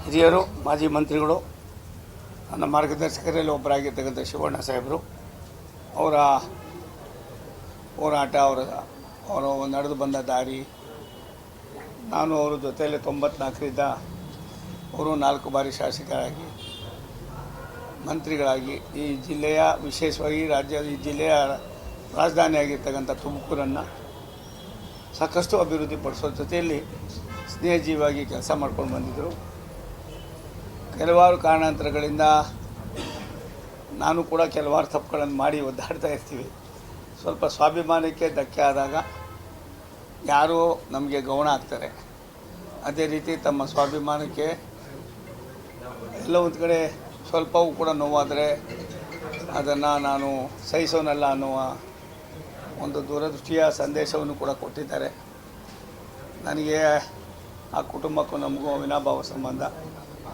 ಹಿರಿಯರು, ಮಾಜಿ ಮಂತ್ರಿಗಳು, ನನ್ನ ಮಾರ್ಗದರ್ಶಕರಲ್ಲಿ ಒಬ್ಬರಾಗಿರ್ತಕ್ಕಂಥ ಶಿವಣ್ಣ ಸಾಹೇಬರು, ಅವರ ಹೋರಾಟ, ಅವರು ನಡೆದು ಬಂದ ದಾರಿ, ನಾನು ಅವರ ಜೊತೆಯಲ್ಲಿ 94ರಿಂದ ಅವರು 4 ಬಾರಿ ಶಾಸಕರಾಗಿ, ಮಂತ್ರಿಗಳಾಗಿ ಈ ಜಿಲ್ಲೆಯ, ವಿಶೇಷವಾಗಿ ರಾಜ್ಯದ ಈ ಜಿಲ್ಲೆಯ ರಾಜಧಾನಿಯಾಗಿರ್ತಕ್ಕಂಥ ತುಮಕೂರನ್ನು ಸಾಕಷ್ಟು ಅಭಿವೃದ್ಧಿಪಡಿಸೋ ಜೊತೆಯಲ್ಲಿ ಸ್ನೇಹಜೀವಿಯಾಗಿ ಕೆಲಸ ಮಾಡ್ಕೊಂಡು ಬಂದಿದ್ದರು. ಕೆಲವಾರು ಕಾರಣಾಂತರಗಳಿಂದ ನಾನು ಕೂಡ ಕೆಲವಾರು ತಪ್ಪುಗಳನ್ನು ಮಾಡಿ ಒದ್ದಾಡ್ತಾ ಇರ್ತೀವಿ. ಸ್ವಲ್ಪ ಸ್ವಾಭಿಮಾನಕ್ಕೆ ಧಕ್ಕೆ ಆದಾಗ ಯಾರೋ ನಮಗೆ ಗೌಣ ಆಗ್ತಾರೆ. ಅದೇ ರೀತಿ ತಮ್ಮ ಸ್ವಾಭಿಮಾನಕ್ಕೆ ಎಲ್ಲ ಒಂದು ಕಡೆ ಸ್ವಲ್ಪವೂ ಕೂಡ ನೋವಾದರೆ ಅದನ್ನು ನಾನು ಸಹಿಸೋನಲ್ಲ ಅನ್ನುವ ಒಂದು ದೂರದೃಷ್ಟಿಯ ಸಂದೇಶವನ್ನು ಕೂಡ ಕೊಟ್ಟಿದ್ದಾರೆ. ನನಗೆ ಆ ಕುಟುಂಬಕ್ಕೂ ನಮಗೂ ಅವಿನಾಭಾವ ಸಂಬಂಧ.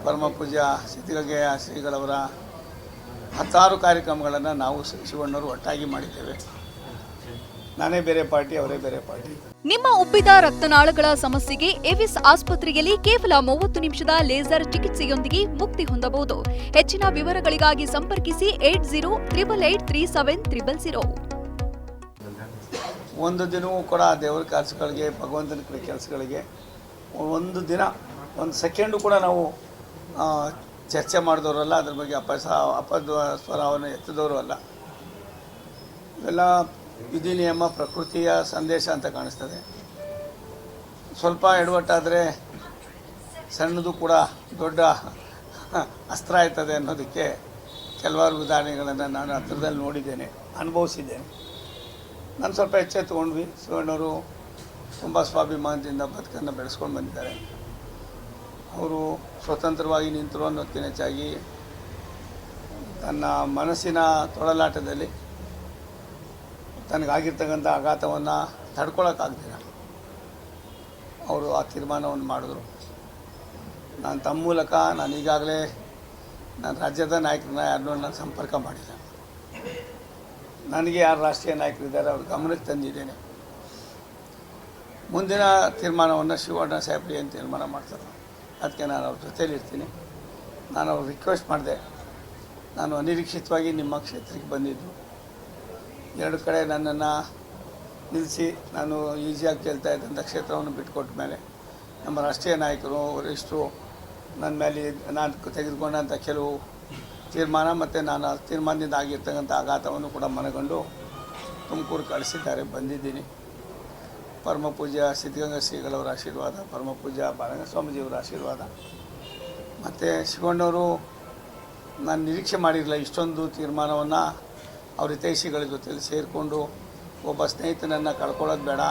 ಪರಮ ಪೂಜ್ಯ ಸಿದ್ಧಗಂಗೆಯ ಶ್ರೀಗಳವರ 10 ಕಾರ್ಯಕ್ರಮಗಳನ್ನು ನಾವು ಶಿವಣ್ಣವರು ಒಟ್ಟಾಗಿ ಮಾಡಿದ್ದೇವೆ. ನಾನೇ ಬೇರೆ ಪಾರ್ಟಿ, ಅವರೇ ಬೇರೆ ಪಾರ್ಟಿ. ನಿಮ್ಮ ಉಬ್ಬಿದ ರಕ್ತನಾಳಗಳ ಸಮಸ್ಯೆಗೆ ಎವಿಸ್ ಆಸ್ಪತ್ರೆಯಲ್ಲಿ ಕೇವಲ 30 ನಿಮಿಷದ ಲೇಸರ್ ಚಿಕಿತ್ಸೆಯೊಂದಿಗೆ ಮುಕ್ತಿ ಹೊಂದಬಹುದು. ಹೆಚ್ಚಿನ ವಿವರಗಳಿಗಾಗಿ ಸಂಪರ್ಕಿಸಿ 8088837000. ಒಂದು ದಿನವೂ ಕೂಡ ದೇವರ ಕೆಲಸಗಳಿಗೆ, ಭಗವಂತನ ಕಡೆ ಕೆಲಸಗಳಿಗೆ ಒಂದು ದಿನ, ಒಂದು ಸೆಕೆಂಡು ಕೂಡ ನಾವು ಚರ್ಚೆ ಮಾಡಿದವರಲ್ಲ, ಅದ್ರ ಬಗ್ಗೆ ಸ್ವರವನ್ನು ಎತ್ತಿದವರು ಅಲ್ಲ. ಇವೆಲ್ಲ ವಿಧಿ ನಿಯಮ, ಪ್ರಕೃತಿಯ ಸಂದೇಶ ಅಂತ ಕಾಣಿಸ್ತದೆ. ಸ್ವಲ್ಪ ಎಡವಟ್ಟಾದರೆ ಸಣ್ಣದು ಕೂಡ ದೊಡ್ಡ ಅಸ್ತ್ರ ಆಯ್ತದೆ ಅನ್ನೋದಕ್ಕೆ ಕೆಲವಾರು ಉದಾಹರಣೆಗಳನ್ನು ನಾನು ಹತ್ತಿರದಲ್ಲಿ ನೋಡಿದ್ದೇನೆ, ಅನುಭವಿಸಿದ್ದೇನೆ. ನಾನು ಸ್ವಲ್ಪ ಎಚ್ಚೆತ್ತುಕೊಂಡ್ವಿ. ಶಿವಣ್ಣವರು ತುಂಬ ಸ್ವಾಭಿಮಾನದಿಂದ ಬದುಕನ್ನು ಬೆಳೆಸ್ಕೊಂಡು ಬಂದಿದ್ದಾರೆ. ಅವರು ಸ್ವತಂತ್ರವಾಗಿ ನಿಂತರು ಅನ್ನೋದಕ್ಕಿಂತ ಹೆಚ್ಚಾಗಿ ತನ್ನ ಮನಸ್ಸಿನ ತೊಳಲಾಟದಲ್ಲಿ ತನಗಾಗಿರ್ತಕ್ಕಂಥ ಆಘಾತವನ್ನು ತಡ್ಕೊಳಕ್ಕಾಗ್ದಿಲ್ಲ ಅವರು ಆ ತೀರ್ಮಾನವನ್ನು ಮಾಡಿದ್ರು. ನಾನು ತಮ್ಮ ಮೂಲಕ ಈಗಾಗಲೇ ನಾನು ರಾಜ್ಯದ ನಾಯಕರನ್ನ ಯಾರನ್ನೂ ನಾನು ಸಂಪರ್ಕ ಮಾಡಿಲ್ಲ. ನನಗೆ ಯಾರು ರಾಷ್ಟ್ರೀಯ ನಾಯಕರಿದ್ದಾರೆ ಅವ್ರ ಗಮನಕ್ಕೆ ತಂದಿದ್ದೇನೆ. ಮುಂದಿನ ತೀರ್ಮಾನವನ್ನು ಶಿವಣ್ಣ ಸಾಹೇಬ್ರಿ ಏನು ತೀರ್ಮಾನ ಮಾಡ್ತಾರೆ ಅದಕ್ಕೆ ನಾನು ಅವ್ರ ಜೊತೆಯಲ್ಲಿರ್ತೀನಿ. ನಾನು ಅವ್ರು ರಿಕ್ವೆಸ್ಟ್ ಮಾಡಿದೆ. ನಾನು ಅನಿರೀಕ್ಷಿತವಾಗಿ ನಿಮ್ಮ ಕ್ಷೇತ್ರಕ್ಕೆ ಬಂದಿದ್ದು, 2 ಕಡೆ ನನ್ನನ್ನು ನಿಲ್ಲಿಸಿ ನಾನು ಈಸಿಯಾಗಿ ಗೆಲ್ತಾ ಇದ್ದಂಥ ಕ್ಷೇತ್ರವನ್ನು ಬಿಟ್ಟುಕೊಟ್ಟ ಮೇಲೆ ನಮ್ಮ ರಾಷ್ಟ್ರೀಯ ನಾಯಕರು, ವರಿಷ್ಠರು ನನ್ನ ಮೇಲೆ ನಾನು ತೆಗೆದುಕೊಂಡಂಥ ಕೆಲವು ತೀರ್ಮಾನ ಮತ್ತು ನಾನು ಆ ತೀರ್ಮಾನದಿಂದ ಆಗಿರ್ತಕ್ಕಂಥ ಆಘಾತವನ್ನು ಕೂಡ ಮನಗಂಡು ತುಮಕೂರು ಕಳಿಸಿದ್ದಾರೆ. ಬಂದಿದ್ದೀನಿ. ಪರಮ ಪೂಜ್ಯ ಸಿದ್ಧಗಂಗಾ ಶ್ರೀಗಳವರ ಆಶೀರ್ವಾದ, ಪರಮ ಪೂಜ್ಯ ಬಾಲಗಂಗಾ ಸ್ವಾಮೀಜಿಯವರ ಆಶೀರ್ವಾದ, ಮತ್ತು ಶಿವಣ್ಣವರು ನಾನು ನಿರೀಕ್ಷೆ ಮಾಡಿರಲಿಲ್ಲ ಇಷ್ಟೊಂದು ತೀರ್ಮಾನವನ್ನು ಅವ್ರ ಹಿತೈಷಿಗಳ ಜೊತೆಯಲ್ಲಿ ಸೇರಿಕೊಂಡು ಒಬ್ಬ ಸ್ನೇಹಿತನನ್ನು ಕಳ್ಕೊಳ್ಳೋದು ಬೇಡ,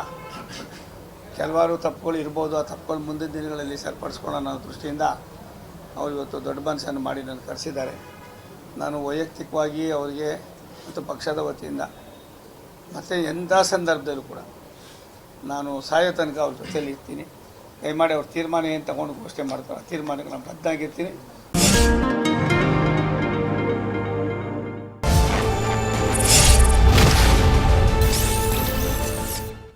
ಕೆಲವಾರು ತಪ್ಪುಗಳು ಇರ್ಬೋದು, ಆ ತಪ್ಪುಗಳು ಮುಂದಿನ ದಿನಗಳಲ್ಲಿ ಸರಿಪಡಿಸ್ಕೊಳ್ಳೋಣ ಅನ್ನೋ ದೃಷ್ಟಿಯಿಂದ ಅವರು ಇವತ್ತು ದೊಡ್ಡ ಮನಸ್ಸನ್ನು ಮಾಡಿ ನನ್ನ ಕರೆಸಿದ್ದಾರೆ. ನಾನು ವೈಯಕ್ತಿಕವಾಗಿ ಅವರಿಗೆ ಮತ್ತು ಪಕ್ಷದ ವತಿಯಿಂದ ಮತ್ತು ಎಂಥ ಸಂದರ್ಭದಲ್ಲೂ ಕೂಡ ನಾನು ಸಾಯೋ ತನಕ ಅವ್ರ ಜೊತೆಯಲ್ಲಿ ಇರ್ತೀನಿ. ದಯಮಾಡಿ ಅವ್ರ ತೀರ್ಮಾನ ಏನು ತಗೊಂಡು ಘೋಷಣೆ ಮಾಡ್ತಾರೆ ಆ ತೀರ್ಮಾನಕ್ಕೆ ನಾನು ಬದ್ಧಾಗಿರ್ತೀನಿ.